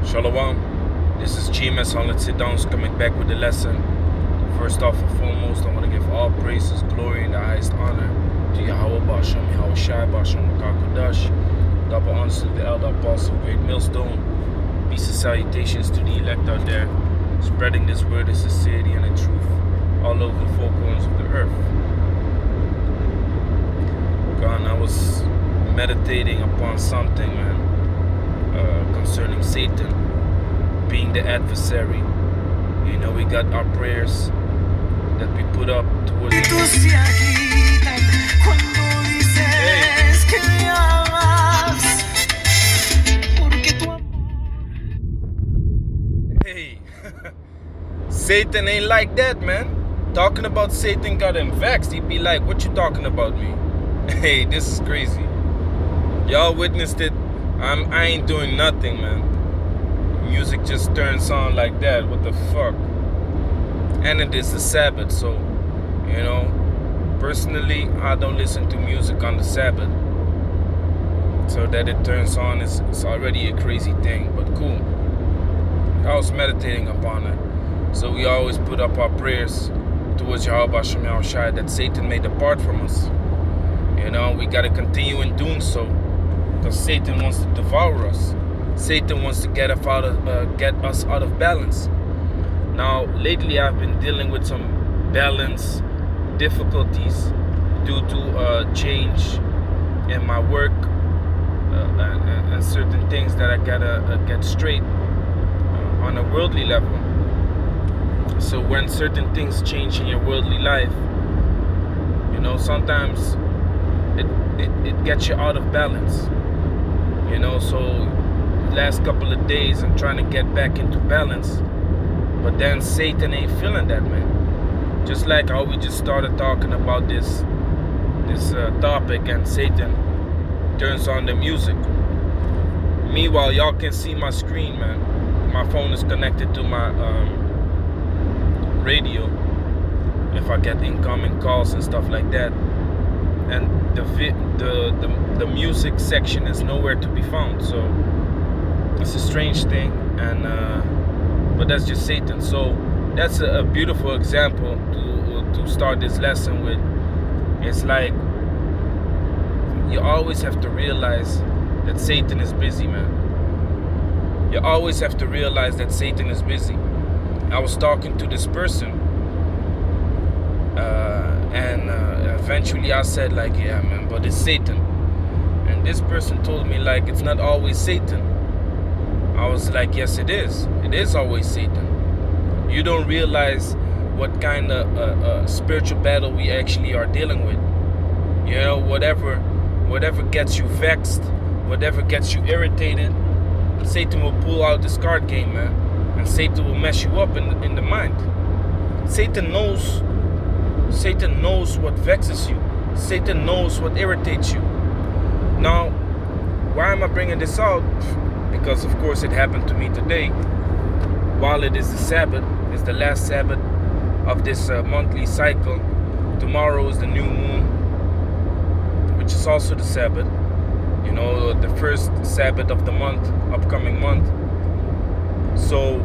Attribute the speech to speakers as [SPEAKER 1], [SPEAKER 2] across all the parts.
[SPEAKER 1] Shalom. This is GMS on Let's Sit Down, coming back with the lesson. First off and foremost, I want to give all praises, glory, and the highest honor to Yahweh Ba'Shem, Yahweh Shai, Ba'Shem Makakodash. Double honors to the elder apostle, great millstone. Peace and salutations to the elect out there, spreading this word of sincerity and the truth all over the four corners of the earth. God, I was meditating upon something, man, concerning Satan being the adversary. You know, we got our prayers that we put up towards Hey, Satan ain't like that, man. Talking about Satan got him vexed. He'd be like, what you talking about me? Hey, this is crazy. Y'all witnessed it. I ain't doing nothing, man. Music just turns on like that. What the fuck? And it is the Sabbath, so, you know, personally, I don't listen to music on the Sabbath. So that it turns on is already a crazy thing, but cool. I was meditating upon it. So we always put up our prayers towards Yahweh Ba'Shem Yahweh Shai that Satan may depart from us. You know, we got to continue in doing so, because Satan wants to devour us. Satan wants to get us out of balance. Now, lately I've been dealing with some balance difficulties due to change in my work and certain things that I gotta get straight on a worldly level. So when certain things change in your worldly life, you know, sometimes it gets you out of balance. You know, so last couple of days I'm trying to get back into balance, but then Satan ain't feeling that, man. Just like how we just started talking about this topic, and Satan turns on the music. Meanwhile, y'all can see my screen, man. My phone is connected to my radio if I get incoming calls and stuff like that, and the music section is nowhere to be found. So it's a strange thing, and but that's just Satan. So that's a beautiful example to start this lesson with. It's like you always have to realize that Satan is busy, man. You always have to realize that Satan is busy. I was talking to this person, and eventually I said, like, yeah, man, but it's Satan. And this person told me, like, it's not always Satan. I was like, yes, it is. It is always Satan. You don't realize what kind of spiritual battle we actually are dealing with. You know, whatever gets you vexed, whatever gets you irritated, Satan will pull out this card game, man. And Satan will mess you up in the mind. Satan knows what vexes you. Satan knows what irritates you. Now, why am I bringing this out? Because of course it happened to me today. While it is the Sabbath, it's the last Sabbath of this monthly cycle. Tomorrow is the new moon, which is also the Sabbath. You know, the first Sabbath of the month, upcoming month. So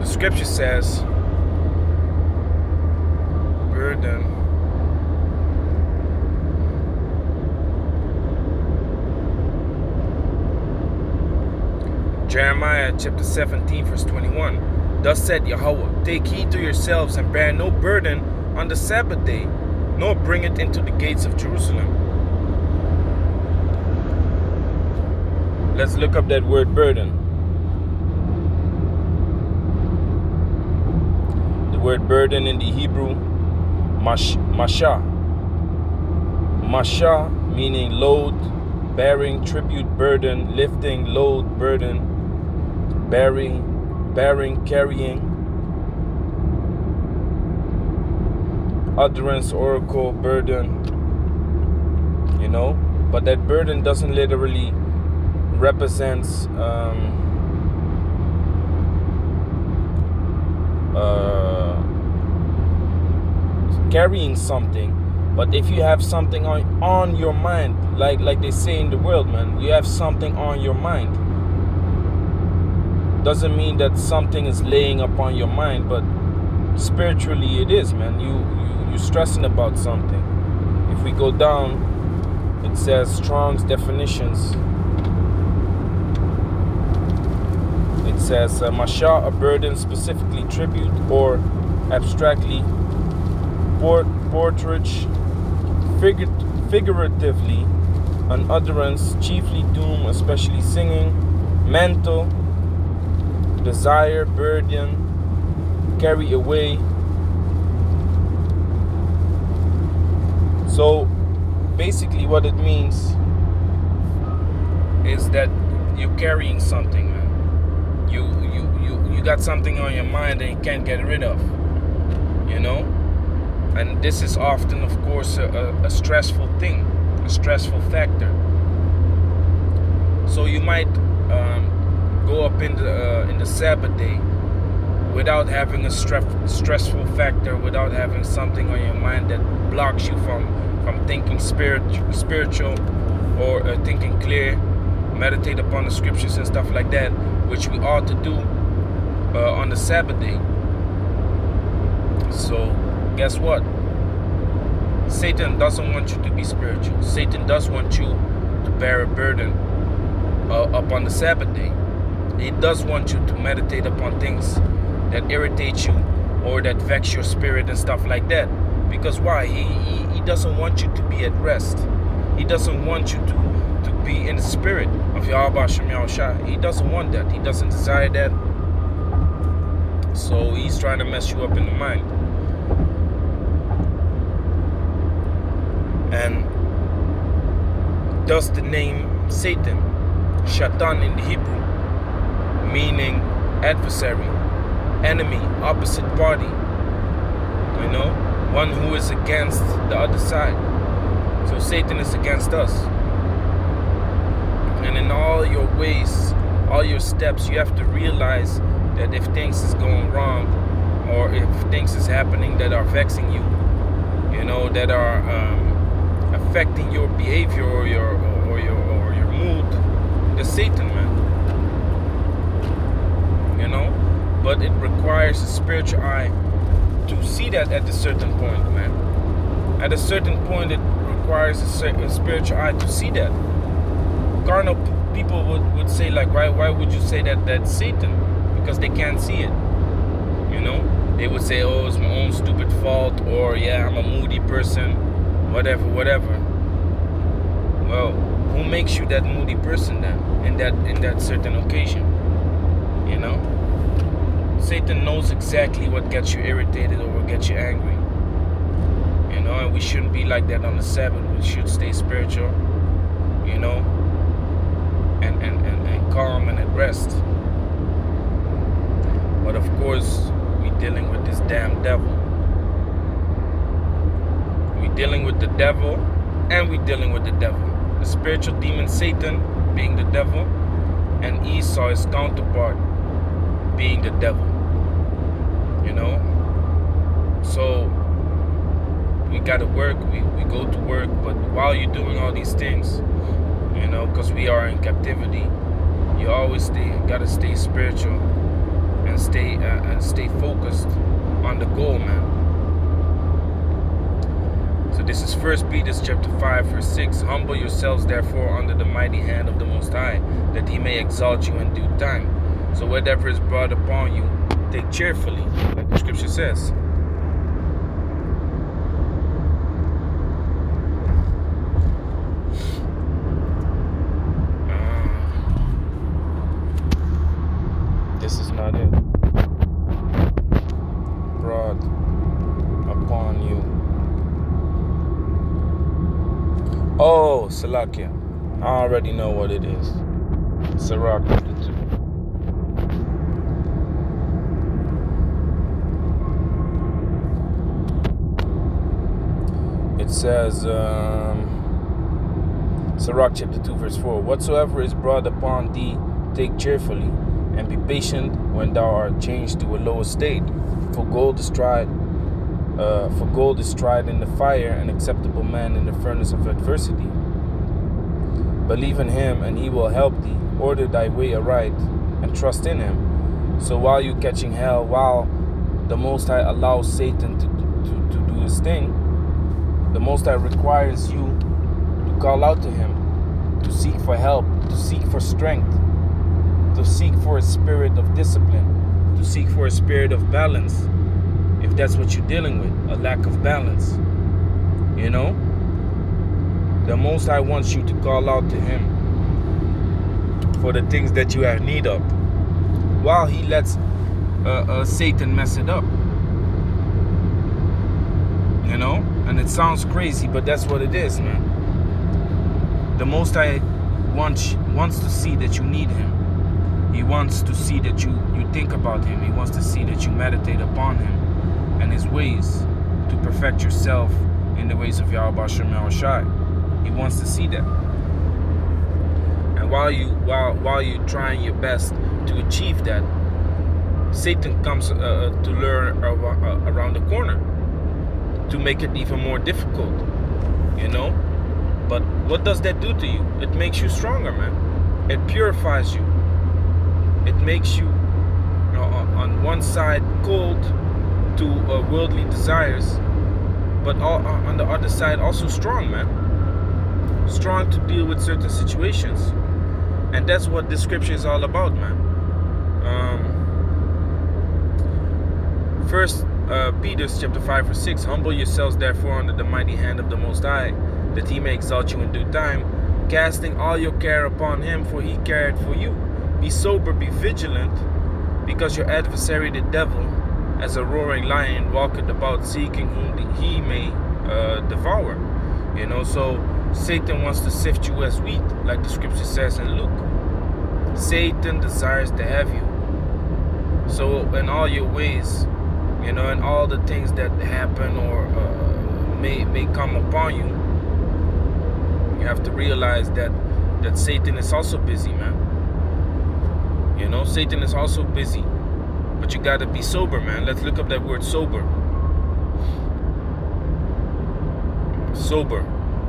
[SPEAKER 1] the scripture says, burden. Jeremiah chapter 17 verse 21. Thus said Yahweh, take heed to yourselves and bear no burden on the Sabbath day, nor bring it into the gates of Jerusalem. Let's look up that word burden. The word burden in the Hebrew, masha. Masha meaning load, bearing, tribute, burden, lifting, load, burden, bearing, carrying, utterance, oracle, burden, you know. But that burden doesn't literally represents carrying something. But if you have something on your mind, like they say in the world, man, you have something on your mind, Doesn't mean that something is laying upon your mind, but spiritually it is, man. You stressing about something. If we go down, it says Strong's definitions. It says Mashah, a burden, specifically tribute, or abstractly portrage, figuratively, an utterance, chiefly doom, especially singing, mental, desire, burden, carry away. So basically what it means is that you're carrying something, man. You got something on your mind that you can't get rid of, you know? And this is often, of course, a stressful thing, a stressful factor. So you might go up in the Sabbath day without having a stressful factor, without having something on your mind that blocks you from thinking spiritual or thinking clear, meditate upon the scriptures and stuff like that, which we ought to do on the Sabbath day. So guess what? Satan doesn't want you to be spiritual. Satan does want you to bear a burden up on the Sabbath day. He does want you to meditate upon things that irritate you or that vex your spirit and stuff like that. Because why? He doesn't want you to be at rest. He doesn't want you to be in the spirit of Yahweh Shem Yahushua. He doesn't want that. He doesn't desire that. So he's trying to mess you up in the mind. And thus the name Satan, Shaitan in the Hebrew, meaning adversary, enemy, opposite party, you know, one who is against the other side. So Satan is against us. And in all your ways, all your steps, you have to realize that if things is going wrong, or if things is happening that are vexing you, you know, that are affecting your behavior or your mood, it's Satan, man. You know, but it requires a spiritual eye to see that at a certain point, man. At a certain point, it requires a spiritual eye to see that. Carnal people would say, like, why would you say that that's Satan? Because they can't see it. You know, they would say, oh, it's my own stupid fault, or yeah, I'm a moody person, whatever. Well, who makes you that moody person then in that certain occasion? You know, Satan knows exactly what gets you irritated or what gets you angry. You know, and we shouldn't be like that on the Sabbath. We should stay spiritual, you know, and calm and at rest. But of course, we dealing with this damn devil. We dealing with the devil, and we dealing with the devil. The spiritual demon Satan being the devil, and Esau, his counterpart, being the devil. You know? So we gotta work, we go to work, but while you're doing all these things, you know, because we are in captivity, you always gotta stay spiritual and stay focused on the goal, man. So this is 1 Peter chapter 5, verse 6. Humble yourselves therefore under the mighty hand of the Most High, that he may exalt you in due time. So whatever is brought upon you, take cheerfully, like the scripture says. This is not it. Brought upon you. Oh, Salakia. I already know what it is. Sirach chapter 2. It says, Sirach chapter 2, verse 4. Whatsoever is brought upon thee, take cheerfully, and be patient when thou art changed to a low estate. For gold is tried in the fire, an acceptable man in the furnace of adversity. Believe in him, and he will help thee. Order thy way aright, and trust in him, So while you're catching hell, while the Most High allows Satan to do his thing, the Most High requires you to call out to him, to seek for help, to seek for strength, to seek for a spirit of discipline, to seek for a spirit of balance. If that's what you're dealing with, a lack of balance, you know, the Most High wants you to call out to him for the things that you have need of, while he lets Satan mess it up, you know. And it sounds crazy, but that's what it is, man. The Most High wants to see that you need him. He wants to see that you think about him. He wants to see that you meditate upon him and his ways, to perfect yourself in the ways of Yahweh Shem Shai. He wants to see that. And while you're trying your best to achieve that, Satan comes to lure around the corner to make it even more difficult, you know. But what does that do to you? It makes you stronger, man. It purifies you. It makes you, on one side, cold to worldly desires, but on the other side also strong, man. Strong to deal with certain situations. And that's what this scripture is all about, man. First Peter chapter 5 verse 6, humble yourselves therefore under the mighty hand of the Most High, that he may exalt you in due time, casting all your care upon him, for he cared for you. Be sober, be vigilant, because your adversary the devil, as a roaring lion, walketh about seeking whom he may devour. You know, so Satan wants to sift you as wheat, like the scripture says in Luke. Satan desires to have you. So in all your ways, you know, and all the things that happen or may come upon you, you have to realize that Satan is also busy, man. You know, Satan is also busy, but you got to be sober, man. Let's look up that word sober. Sober.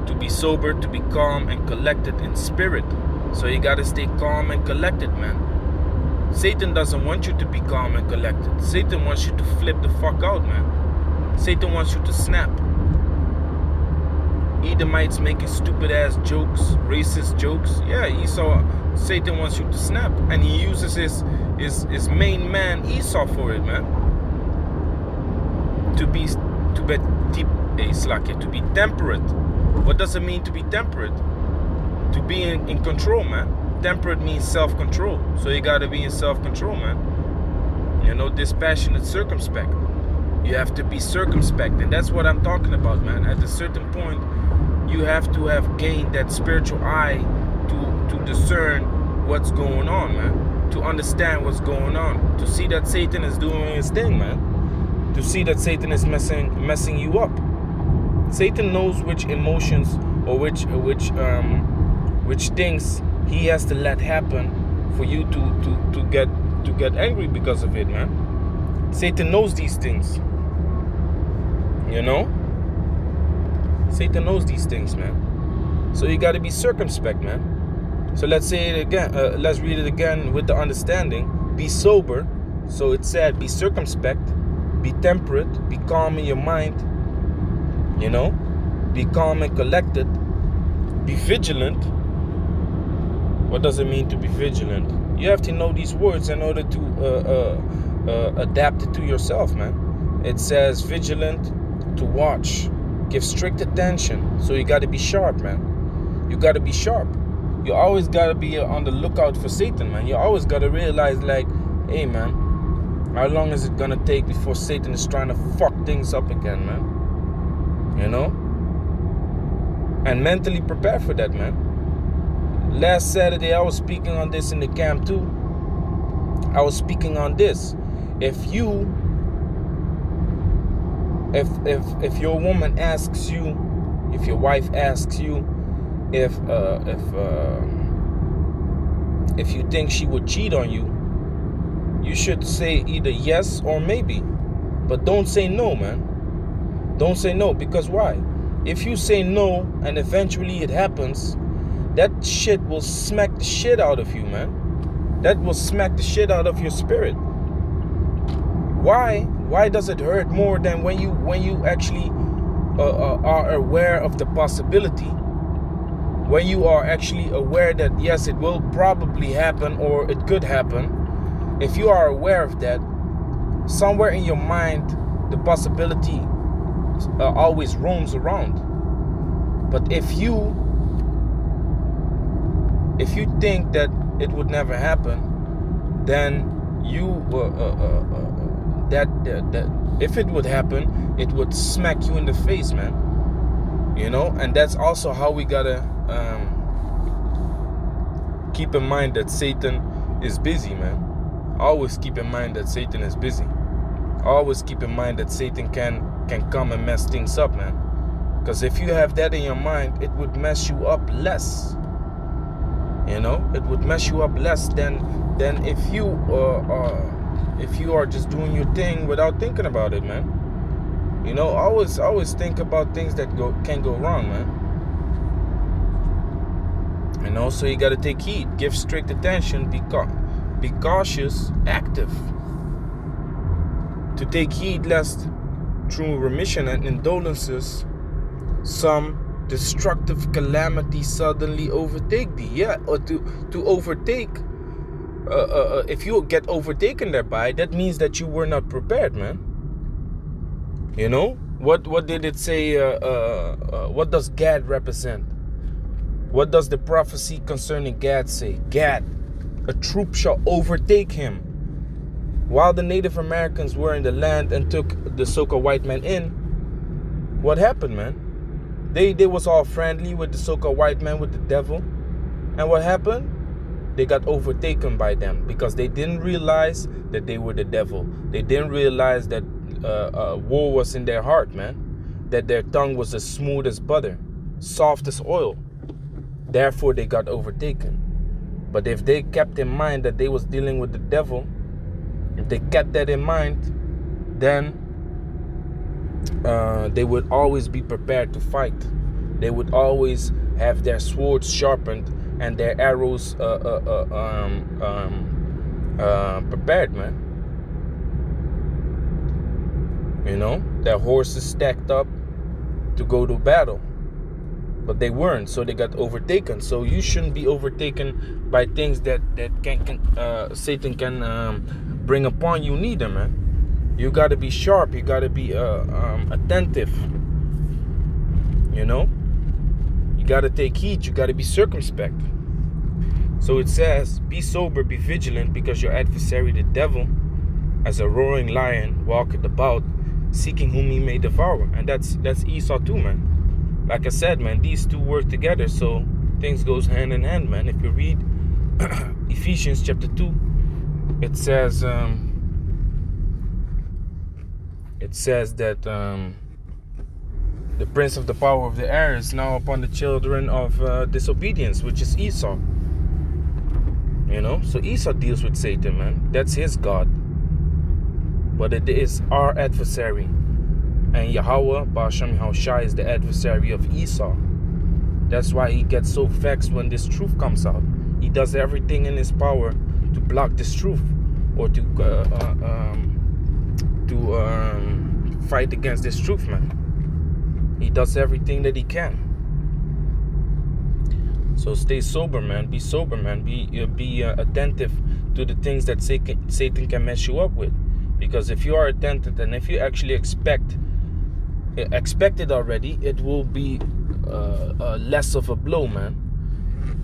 [SPEAKER 1] To be sober, to be calm and collected in spirit. So you got to stay calm and collected, man. Satan doesn't want you to be calm and collected. Satan wants you to flip the fuck out, man. Satan wants you to snap. Edomites making stupid ass jokes, racist jokes. Yeah, Esau, Satan wants you to snap. And he uses his main man Esau for it, man. To be temperate. What does it mean to be temperate? To be in control, man. Temperate means self-control. So you gotta be in self-control, man. You know, dispassionate, circumspect. You have to be circumspect. And that's what I'm talking about, man. At a certain point, you have to have gained that spiritual eye to discern what's going on, man. To understand what's going on. To see that Satan is doing his thing, man. To see that Satan is messing you up. Satan knows which emotions or which things he has to let happen for you to get angry because of it, man. Satan knows these things. You know? Satan knows these things, man. So you got to be circumspect, man. So let's say it again. Let's read it again with the understanding. Be sober. So it said, be circumspect, be temperate, be calm in your mind. You know? Be calm and collected. Be vigilant. What does it mean to be vigilant? You have to know these words in order to adapt it to yourself, man. It says vigilant, to watch, give strict attention. So you got to be sharp, man. You got to be sharp. You always got to be on the lookout for Satan, man. You always got to realize, like, hey, man, how long is it going to take before Satan is trying to fuck things up again, man? You know? And mentally prepare for that, man. Last Saturday, I was speaking on this in the camp too. I was speaking on this. If your woman asks you, if your wife asks you, if you think she would cheat on you, you should say either yes or maybe. But don't say no, man. Don't say no, because why? If you say no and eventually it happens, that shit will smack the shit out of you, man. That will smack the shit out of your spirit. Why does it hurt more than when you actually are aware of the possibility? When you are actually aware that yes, it will probably happen or it could happen. If you are aware of that, somewhere in your mind, the possibility always roams around. But if you think that it would never happen, then you that if it would happen, it would smack you in the face, man. You know, and that's also how we gotta keep in mind that Satan is busy, man. Always keep in mind that Satan is busy. Always keep in mind that Satan can come and mess things up, man. Because if you have that in your mind, it would mess you up less. You know, it would mess you up less than if you are just doing your thing without thinking about it, man. You know, always think about things that can go wrong, man. And also, you got to take heed, give strict attention, be cautious, active. To take heed lest through remission and indolences some destructive calamity suddenly overtake thee. Yeah, or to overtake. If you get overtaken thereby, that means that you were not prepared, man. You know, what did it say? What does Gad represent? What does the prophecy concerning Gad say? Gad, a troop shall overtake him. While the Native Americans were in the land and took the Soka white man in, what happened, man? They was all friendly with the Soka white man, with the devil. And what happened? They got overtaken by them because they didn't realize that they were the devil. They didn't realize that war was in their heart, man. That their tongue was as smooth as butter, soft as oil. Therefore, they got overtaken. But if they kept in mind that they was dealing with the devil, if they kept that in mind, then they would always be prepared to fight. They would always have their swords sharpened and their arrows prepared, man. You know, their horses stacked up to go to battle. But they weren't, so they got overtaken. So you shouldn't be overtaken by things that Satan can bring upon you neither, man. You got to be sharp. You got to be attentive. You know, you got to take heed. You got to be circumspect. So it says, be sober, be vigilant, because your adversary, the devil, as a roaring lion, walketh about, seeking whom he may devour. And that's Esau too, man. Like I said, man, these two work together, so things goes hand in hand, man. If you read Ephesians chapter 2, it says that the prince of the power of the air is now upon the children of disobedience, which is Esau. You know, so Esau deals with Satan, man. That's his God. But it is our adversary. And Yahweh, Baal Shem Yahushua, is the adversary of Esau. That's why he gets so vexed when this truth comes out. He does everything in his power to block this truth, or to fight against this truth, man. He does everything that he can. So stay sober, man. Be sober, man. Be attentive to the things that Satan can mess you up with. Because if you are attentive and if you actually expect it already, it will be less of a blow, man.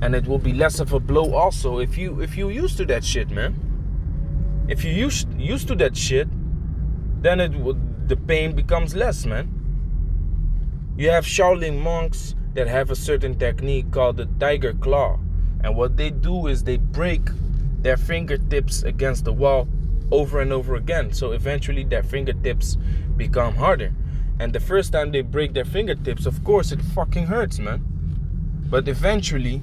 [SPEAKER 1] And it will be less of a blow also if you used to that shit, man. If you used to that shit, then the pain becomes less, man. You have Shaolin monks that have a certain technique called the tiger claw, and what they do is they break their fingertips against the wall over and over again. So eventually their fingertips become harder. And the first time they break their fingertips, of course it fucking hurts, man. But eventually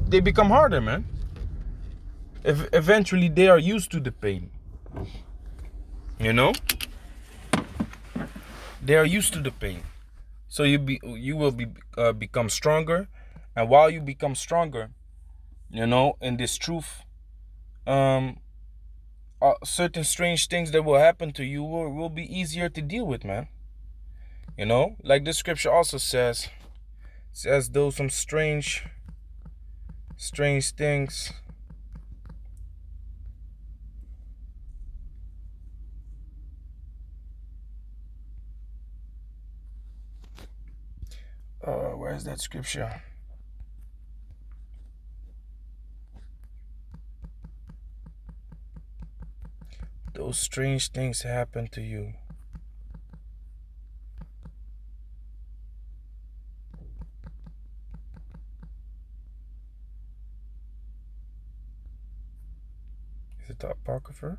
[SPEAKER 1] they become harder, man. Eventually they are used to the pain. You know? They are used to the pain. So you will become stronger. And while you become stronger, you know, in this truth, certain strange things that will happen to you will be easier to deal with, man. You know, like the scripture also says those some strange things. Where's that scripture? Those strange things happen to you. Is it the Apocrypha?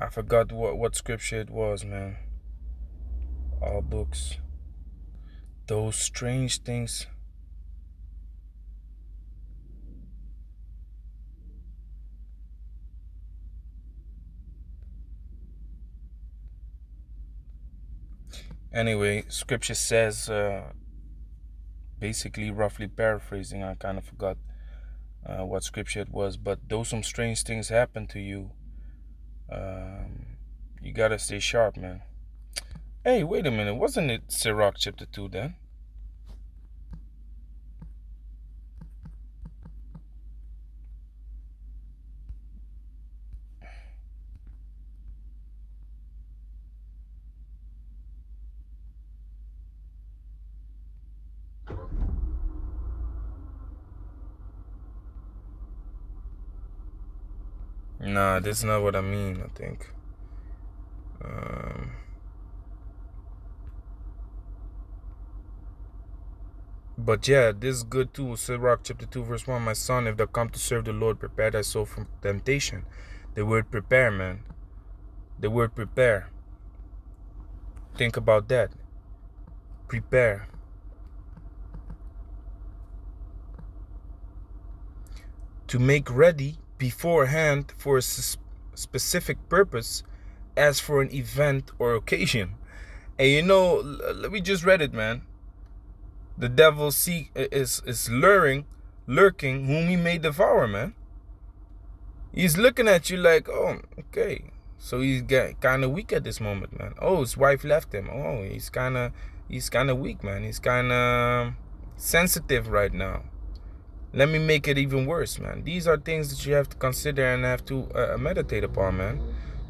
[SPEAKER 1] I forgot what scripture it was, man. All books. Those strange things. Anyway, scripture says, basically, roughly paraphrasing, I kind of forgot what scripture it was, but though some strange things happen to you, you gotta stay sharp, man. Hey, wait a minute, wasn't it Sirach chapter 2 then? Nah, that's not what I mean, I think. But yeah, this is good too. Sirach chapter 2 verse 1. My son, if thou come to serve the Lord, prepare thy soul from temptation. The word prepare, man. The word prepare. Think about that. Prepare. To make ready beforehand for a specific purpose, as for an event or occasion. And you know, we just read it, man. The devil is lurking whom he may devour, man. He's looking at you like, oh, okay. So he's kind of weak at this moment, man. Oh, his wife left him. Oh, he's kind of weak, man. He's kind of sensitive right now. Let me make it even worse, man. These are things that you have to consider and have to meditate upon, man.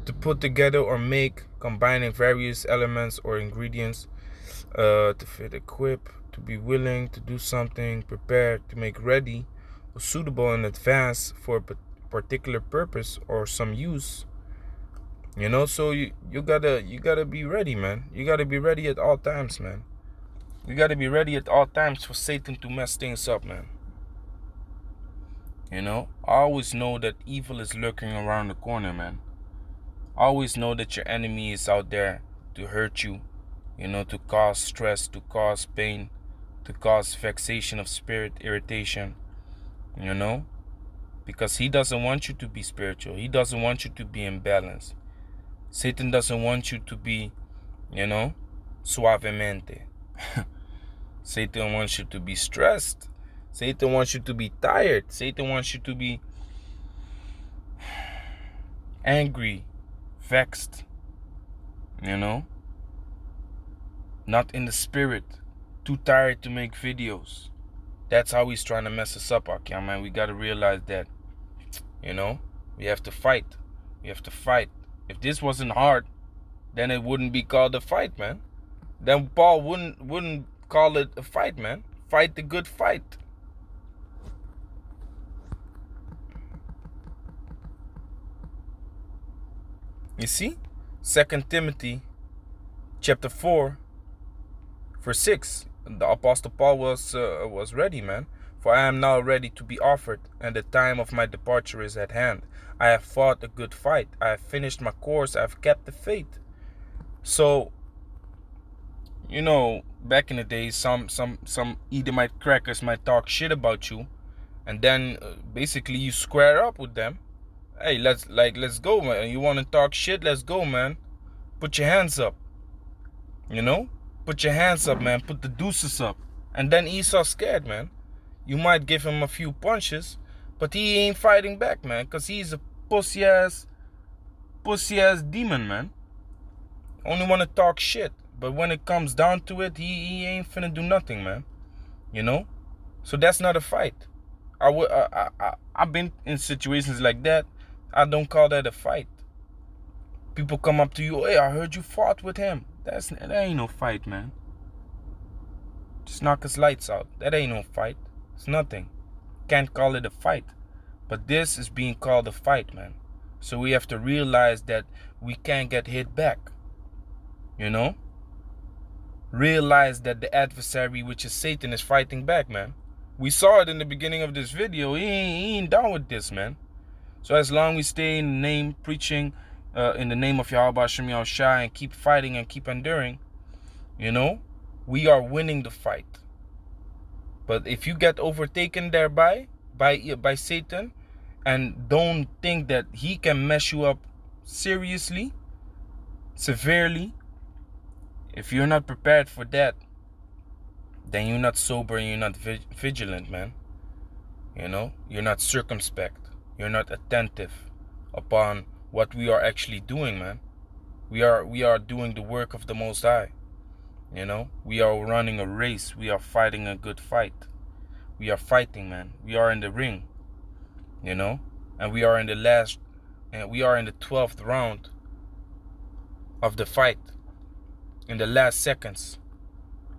[SPEAKER 1] To put together or make, combining various elements or ingredients to fit, equip, to be willing to do something, prepared, to make ready, or suitable in advance for a particular purpose or some use. You know, so you gotta be ready, man. You gotta be ready at all times, man. You gotta be ready at all times for Satan to mess things up, man. You know, always know that evil is lurking around the corner, man. Always know that your enemy is out there to hurt you, you know, to cause stress, to cause pain, to cause vexation of spirit, irritation, you know, because he doesn't want you to be spiritual. He doesn't want you to be in balance. Satan doesn't want you to be, you know, suavemente. Satan wants you to be stressed. Satan wants you to be tired. Satan wants you to be angry, vexed, you know, not in the spirit, too tired to make videos. That's how he's trying to mess us up, okay, man. We got to realize that, you know, we have to fight. We have to fight. If this wasn't hard, then it wouldn't be called a fight, man. Then Paul wouldn't call it a fight, man. Fight the good fight. You see, 2 Timothy chapter 4 verse 6. The Apostle Paul was ready, man. For I am now ready to be offered, and the time of my departure is at hand. I have fought a good fight. I have finished my course. I have kept the faith. So, you know, back in the days, some Edomite crackers might talk shit about you, and then basically you square up with them, Hey, let's go, man. You want to talk shit? Let's go, man. Put your hands up. You know? Put your hands up, man. Put the deuces up. And then Esau's scared, man. You might give him a few punches, but he ain't fighting back, man, because he's a pussy-ass demon, man. Only want to talk shit. But when it comes down to it, he ain't finna do nothing, man. You know? So that's not a fight. I've been in situations like that. I don't call that a fight. People come up to you, hey, I heard you fought with him. That ain't no fight, man. Just knock his lights out. That ain't no fight. It's nothing. Can't call it a fight. But this is being called a fight, man. So we have to realize that we can't get hit back. You know? Realize that the adversary, which is Satan, is fighting back, man. We saw it in the beginning of this video. He ain't down with this, man. So as long as we stay in the name, preaching in the name of Yahweh Hashem Yahushua, and keep fighting and keep enduring, you know, we are winning the fight. But if you get overtaken thereby by Satan, and don't think that he can mess you up seriously, severely, if you're not prepared for that, then you're not sober and you're not vigilant, man. You know, you're not circumspect. You're not attentive upon what we are actually doing, man. We are doing the work of the Most High. You know, we are running a race. We are fighting a good fight. We are fighting, man. We are in the ring. You know, and we are in the 12th round of the fight. In the last seconds.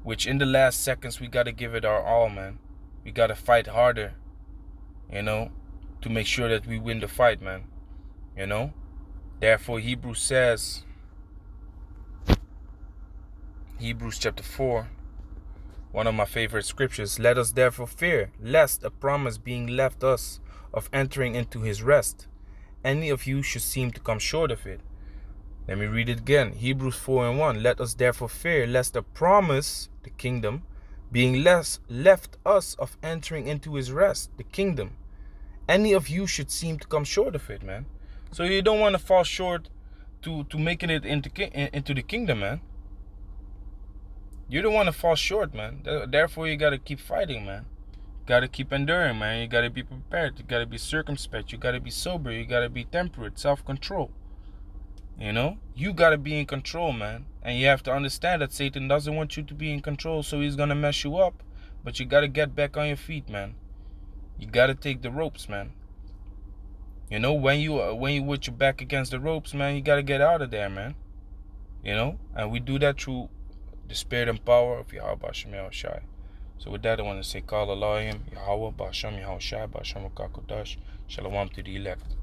[SPEAKER 1] Which in the last seconds we gotta give it our all, man. We gotta fight harder. You know, to make sure that we win the fight, man. You know? Therefore, Hebrews says, Hebrews chapter 4, one of my favorite scriptures, let us therefore fear, lest a promise being left us of entering into his rest, any of you should seem to come short of it. Let me read it again. Hebrews 4:1. Let us therefore fear, lest a promise, the kingdom, being left us of entering into his rest, the kingdom, any of you should seem to come short of it, man. So you don't want to fall short to making it into the kingdom, man. You don't want to fall short, man. Therefore, you got to keep fighting, man. Got to keep enduring, man. You got to be prepared. You got to be circumspect. You got to be sober. You got to be temperate, self-control. You know, you got to be in control, man. And you have to understand that Satan doesn't want you to be in control, so he's going to mess you up. But you got to get back on your feet, man. You got to take the ropes, man. You know, when you with your back against the ropes, man, you got to get out of there, man. You know, and we do that through the spirit and power of Yahweh Hashem Yahushua. So with that, I want to say, Kal Elohim, Yahweh Hashem Yahushua, Hashem Kakodash, Shalom to the elect.